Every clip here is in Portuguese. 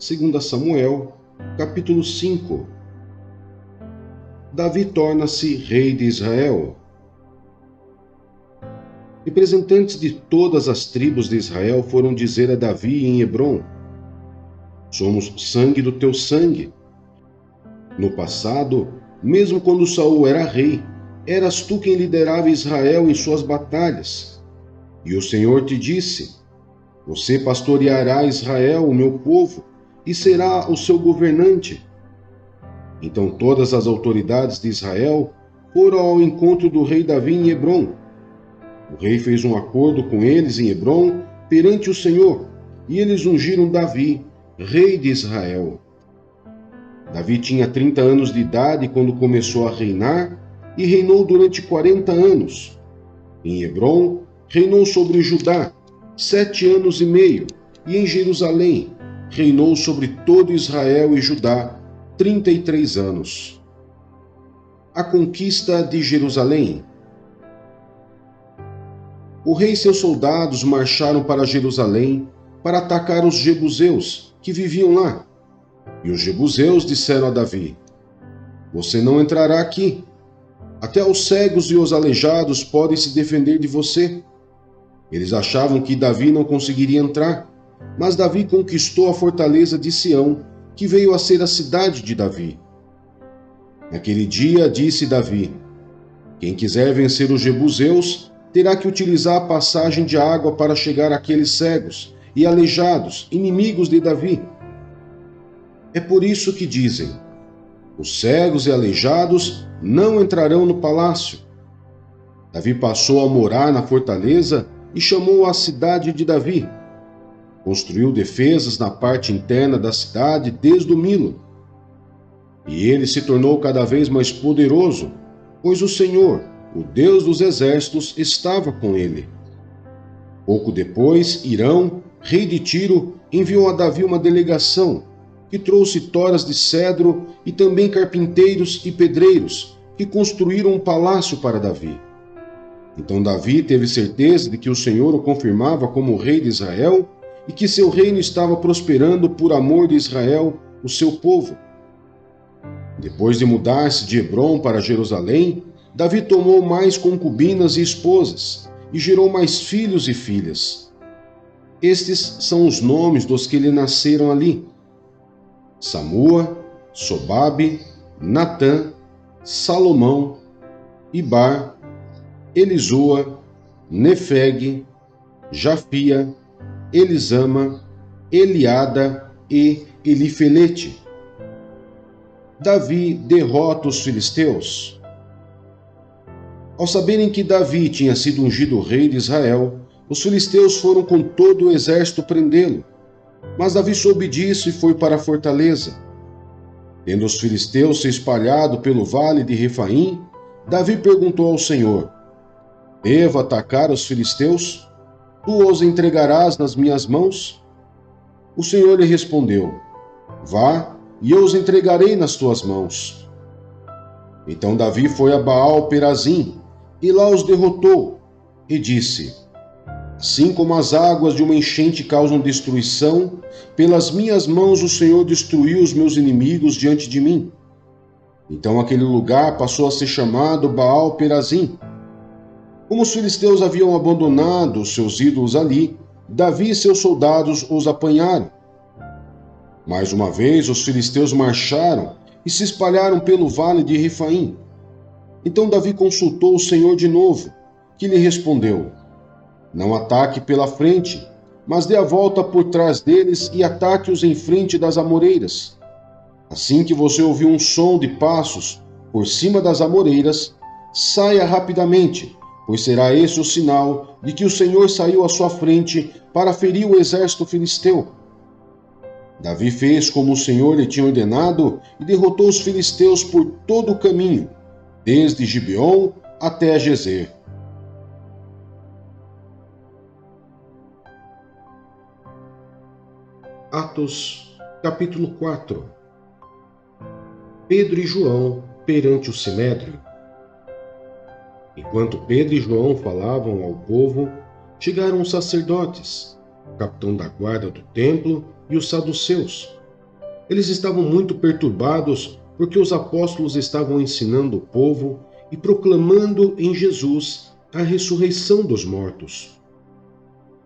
2 Samuel, capítulo 5. Davi torna-se rei de Israel. Representantes de todas as tribos de Israel foram dizer a Davi em Hebrom: somos sangue do teu sangue. No passado, mesmo quando Saul era rei, eras tu quem liderava Israel em suas batalhas. E o Senhor te disse: você pastoreará Israel, o meu povo, e será o seu governante. Então todas as autoridades de Israel foram ao encontro do rei Davi em Hebrom. O rei fez um acordo com eles em Hebrom perante o Senhor, e eles ungiram Davi, rei de Israel. Davi tinha 30 anos de idade quando começou a reinar, e reinou durante 40 anos. Em Hebrom, reinou sobre Judá 7 anos e meio, e em Jerusalém, reinou sobre todo Israel e Judá 33 anos. A conquista de Jerusalém. O rei e seus soldados marcharam para Jerusalém para atacar os jebuseus que viviam lá. E os jebuseus disseram a Davi: você não entrará aqui. Até os cegos e os aleijados podem se defender de você. Eles achavam que Davi não conseguiria entrar, mas Davi conquistou a fortaleza de Sião, que veio a ser a cidade de Davi. Naquele dia disse Davi: quem quiser vencer os jebuseus terá que utilizar a passagem de água para chegar àqueles cegos e aleijados, inimigos de Davi. É por isso que dizem: os cegos e aleijados não entrarão no palácio. Davi passou a morar na fortaleza e chamou a cidade de Davi. Construiu defesas na parte interna da cidade desde o Milo. E ele se tornou cada vez mais poderoso, pois o Senhor, o Deus dos exércitos, estava com ele. Pouco depois, Hirão, rei de Tiro, enviou a Davi uma delegação, que trouxe toras de cedro e também carpinteiros e pedreiros, que construíram um palácio para Davi. Então Davi teve certeza de que o Senhor o confirmava como rei de Israel e que seu reino estava prosperando por amor de Israel, o seu povo. Depois de mudar-se de Hebrom para Jerusalém, Davi tomou mais concubinas e esposas, e gerou mais filhos e filhas. Estes são os nomes dos que lhe nasceram ali: Samua, Sobabe, Natã, Salomão, Ibar, Elisua, Nefeg, Jafia, Elisama, Eliada e Elifelete. Davi derrota os filisteus. Ao saberem que Davi tinha sido ungido rei de Israel, os filisteus foram com todo o exército prendê-lo. Mas Davi soube disso e foi para a fortaleza. Tendo os filisteus se espalhado pelo vale de Refaim, Davi perguntou ao Senhor: devo atacar os filisteus? Tu os entregarás nas minhas mãos? O Senhor lhe respondeu: vá, e eu os entregarei nas tuas mãos. Então Davi foi a Baal-Perazim, e lá os derrotou, e disse: assim como as águas de uma enchente causam destruição, pelas minhas mãos o Senhor destruiu os meus inimigos diante de mim. Então aquele lugar passou a ser chamado Baal-Perazim. Como os filisteus haviam abandonado os seus ídolos ali, Davi e seus soldados os apanharam. Mais uma vez os filisteus marcharam e se espalharam pelo vale de Refaim. Então Davi consultou o Senhor de novo, que lhe respondeu: não ataque pela frente, mas dê a volta por trás deles e ataque-os em frente das amoreiras. Assim que você ouvir um som de passos por cima das amoreiras, saia rapidamente, pois será esse o sinal de que o Senhor saiu à sua frente para ferir o exército filisteu. Davi fez como o Senhor lhe tinha ordenado e derrotou os filisteus por todo o caminho, desde Gibeon até Gezer. Atos, capítulo 4. Pedro e João perante o Sinédrio. Enquanto Pedro e João falavam ao povo, chegaram os sacerdotes, o capitão da guarda do templo e os saduceus, Eles estavam muito perturbados porque os apóstolos estavam ensinando o povo e proclamando em Jesus a ressurreição dos mortos.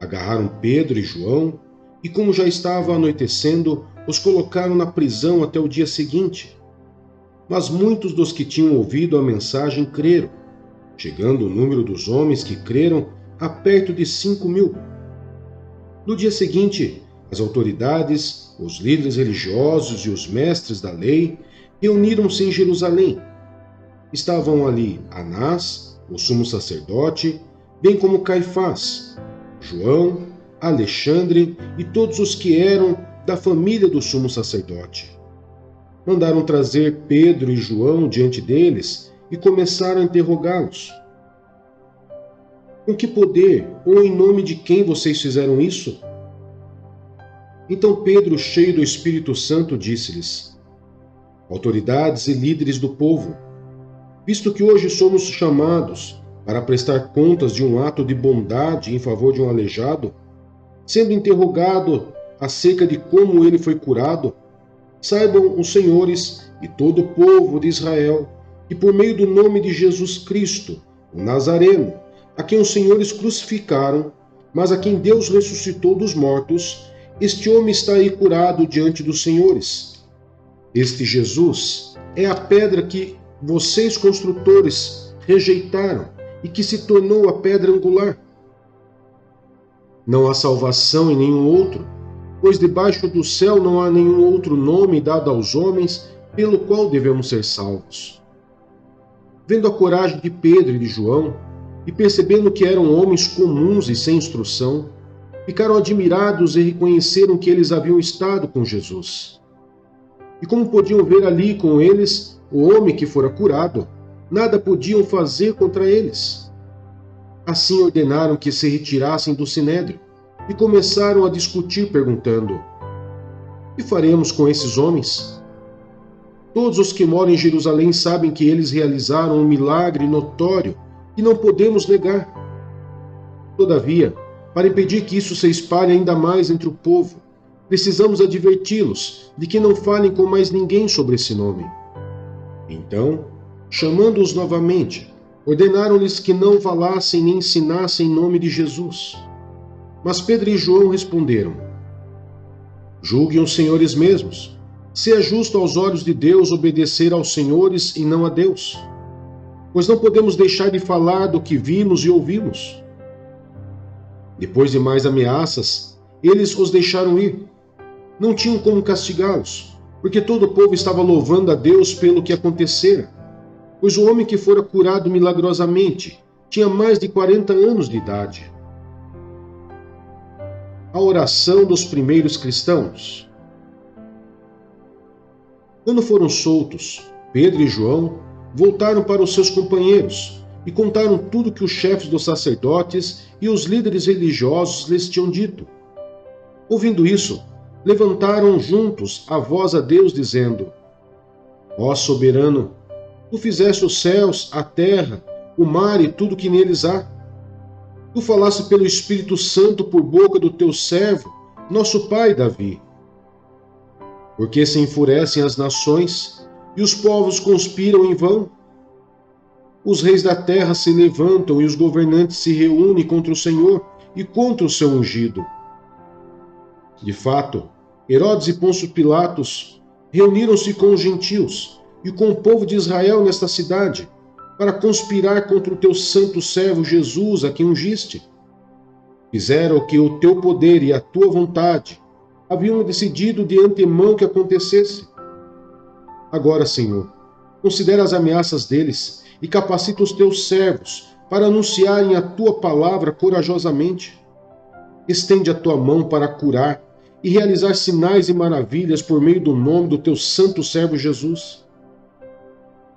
Agarraram Pedro e João e, como já estava anoitecendo, os colocaram na prisão até o dia seguinte. Mas muitos dos que tinham ouvido a mensagem creram, chegando o número dos homens que creram a perto de 5.000. No dia seguinte, as autoridades, os líderes religiosos e os mestres da lei reuniram-se em Jerusalém. Estavam ali Anás, o sumo sacerdote, bem como Caifás, João, Alexandre e todos os que eram da família do sumo sacerdote. Mandaram trazer Pedro e João diante deles e começaram a interrogá-los. Com que poder ou em nome de quem vocês fizeram isso? Então Pedro, cheio do Espírito Santo, disse-lhes: autoridades e líderes do povo, visto que hoje somos chamados para prestar contas de um ato de bondade em favor de um aleijado, sendo interrogado acerca de como ele foi curado, saibam os senhores e todo o povo de Israel que por meio do nome de Jesus Cristo, o Nazareno, a quem os senhores crucificaram, mas a quem Deus ressuscitou dos mortos, este homem está aí curado diante dos senhores. Este Jesus é a pedra que vocês, construtores, rejeitaram e que se tornou a pedra angular. Não há salvação em nenhum outro, pois debaixo do céu não há nenhum outro nome dado aos homens pelo qual devemos ser salvos. Vendo a coragem de Pedro e de João, e percebendo que eram homens comuns e sem instrução, ficaram admirados e reconheceram que eles haviam estado com Jesus. E como podiam ver ali com eles o homem que fora curado, nada podiam fazer contra eles. Assim ordenaram que se retirassem do sinédrio e começaram a discutir, perguntando: que faremos com esses homens? Todos os que moram em Jerusalém sabem que eles realizaram um milagre notório que não podemos negar. Todavia, para impedir que isso se espalhe ainda mais entre o povo, precisamos adverti-los de que não falem com mais ninguém sobre esse nome. Então, chamando-os novamente, ordenaram-lhes que não falassem nem ensinassem em nome de Jesus. Mas Pedro e João responderam: julguem os senhores mesmos, se é justo aos olhos de Deus obedecer aos senhores e não a Deus. Pois não podemos deixar de falar do que vimos e ouvimos. Depois de mais ameaças, eles os deixaram ir. Não tinham como castigá-los, porque todo o povo estava louvando a Deus pelo que acontecera, pois o homem que fora curado milagrosamente tinha mais de 40 anos de idade. A oração dos primeiros cristãos. Quando foram soltos, Pedro e João voltaram para os seus companheiros e contaram tudo que os chefes dos sacerdotes e os líderes religiosos lhes tinham dito. Ouvindo isso, levantaram juntos a voz a Deus, dizendo: ó soberano, tu fizeste os céus, a terra, o mar e tudo que neles há. Tu falaste pelo Espírito Santo por boca do teu servo, nosso pai Davi. Porque se enfurecem as nações e os povos conspiram em vão? Os reis da terra se levantam e os governantes se reúnem contra o Senhor e contra o seu ungido. De fato, Herodes e Pôncio Pilatos reuniram-se com os gentios e com o povo de Israel nesta cidade, para conspirar contra o teu santo servo Jesus, a quem ungiste. Fizeram o que o teu poder e a tua vontade haviam decidido de antemão que acontecesse. Agora, Senhor, considera as ameaças deles e capacita os teus servos para anunciarem a tua palavra corajosamente. Estende a tua mão para curar e realizar sinais e maravilhas por meio do nome do teu santo servo Jesus.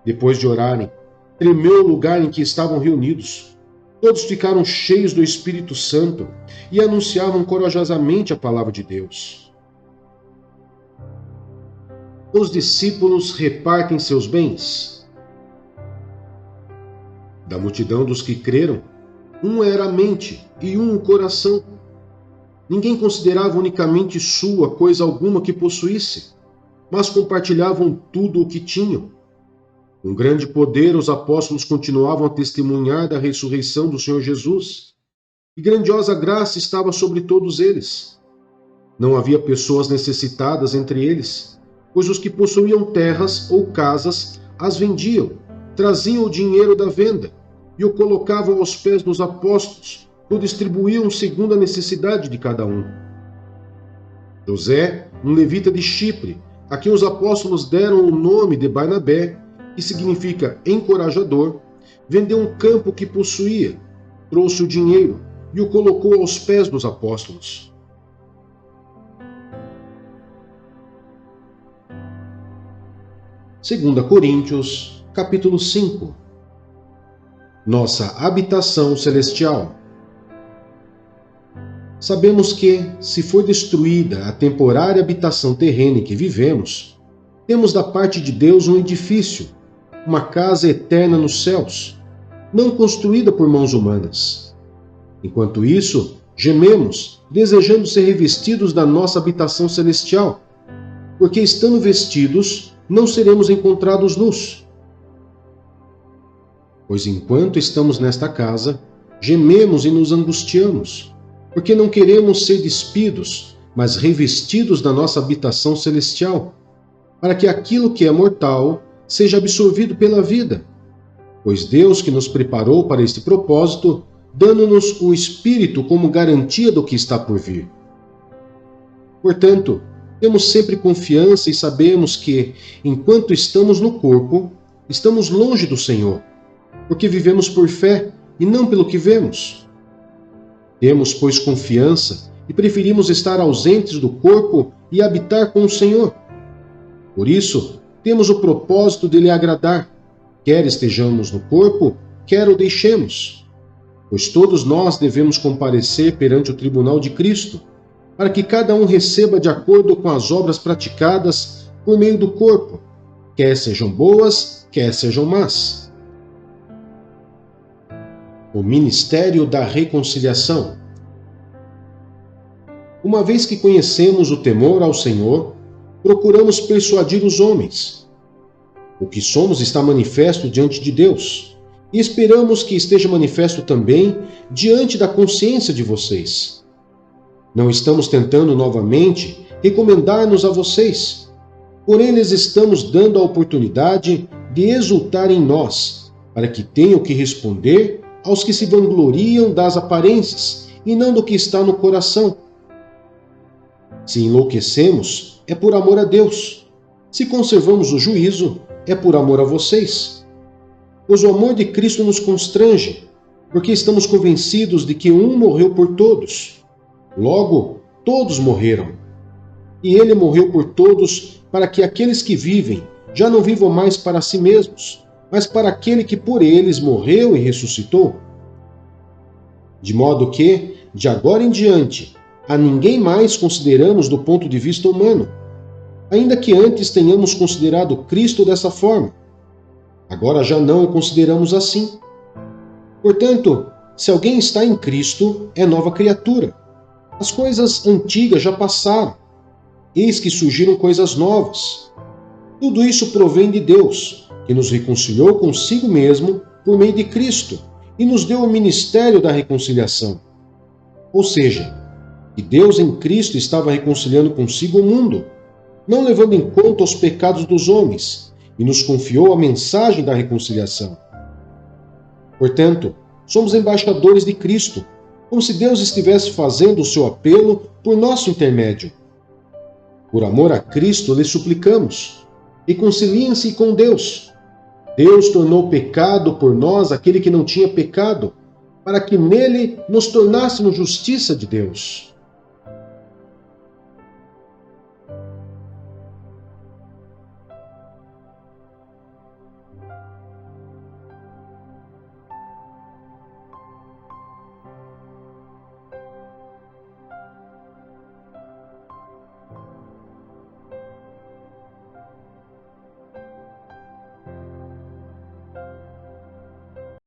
Depois de orarem, tremeu o lugar em que estavam reunidos. Todos ficaram cheios do Espírito Santo e anunciavam corajosamente a palavra de Deus. Os discípulos repartem seus bens. Da multidão dos que creram, um era a mente e um o coração. Ninguém considerava unicamente sua coisa alguma que possuísse, mas compartilhavam tudo o que tinham. Com grande poder, os apóstolos continuavam a testemunhar da ressurreição do Senhor Jesus, e grandiosa graça estava sobre todos eles. Não havia pessoas necessitadas entre eles, pois os que possuíam terras ou casas as vendiam, traziam o dinheiro da venda e o colocavam aos pés dos apóstolos, que o distribuíam segundo a necessidade de cada um. José, um levita de Chipre, a quem os apóstolos deram o nome de Barnabé, que significa encorajador, vendeu um campo que possuía, trouxe o dinheiro e o colocou aos pés dos apóstolos. Segunda Coríntios, capítulo 5. Nossa habitação celestial. Sabemos que, se for destruída a temporária habitação terrena em que vivemos, temos da parte de Deus um edifício, uma casa eterna nos céus, não construída por mãos humanas. Enquanto isso, gememos, desejando ser revestidos da nossa habitação celestial, porque estando vestidos, não seremos encontrados nus. Pois enquanto estamos nesta casa, gememos e nos angustiamos, porque não queremos ser despidos, mas revestidos da nossa habitação celestial, para que aquilo que é mortal seja absorvido pela vida. Pois Deus que nos preparou para este propósito, dando-nos o Espírito como garantia do que está por vir. Portanto, temos sempre confiança e sabemos que, enquanto estamos no corpo, estamos longe do Senhor, porque vivemos por fé e não pelo que vemos. Temos, pois, confiança e preferimos estar ausentes do corpo e habitar com o Senhor. Por isso, temos o propósito de lhe agradar, quer estejamos no corpo, quer o deixemos. Pois todos nós devemos comparecer perante o tribunal de Cristo, para que cada um receba de acordo com as obras praticadas por meio do corpo, quer sejam boas, quer sejam más. O ministério da reconciliação. Uma vez que conhecemos o temor ao Senhor, procuramos persuadir os homens. O que somos está manifesto diante de Deus, e esperamos que esteja manifesto também diante da consciência de vocês. Não estamos tentando novamente recomendar-nos a vocês, porém lhes estamos dando a oportunidade de exultar em nós, para que tenham que responder aos que se vangloriam das aparências e não do que está no coração. Se enlouquecemos, é por amor a Deus. Se conservamos o juízo, é por amor a vocês. Pois o amor de Cristo nos constrange, porque estamos convencidos de que um morreu por todos. Logo, todos morreram. E ele morreu por todos, para que aqueles que vivem já não vivam mais para si mesmos, mas para aquele que por eles morreu e ressuscitou. De modo que, de agora em diante, a ninguém mais consideramos do ponto de vista humano, ainda que antes tenhamos considerado Cristo dessa forma. Agora já não o consideramos assim. Portanto, se alguém está em Cristo, é nova criatura. As coisas antigas já passaram, eis que surgiram coisas novas. Tudo isso provém de Deus, que nos reconciliou consigo mesmo por meio de Cristo e nos deu o ministério da reconciliação. Ou seja, que Deus em Cristo estava reconciliando consigo o mundo, não levando em conta os pecados dos homens, e nos confiou a mensagem da reconciliação. Portanto, somos embaixadores de Cristo, como se Deus estivesse fazendo o seu apelo por nosso intermédio. Por amor a Cristo, lhe suplicamos, reconciliem-se com Deus. Deus tornou pecado por nós aquele que não tinha pecado, para que nele nos tornássemos justiça de Deus.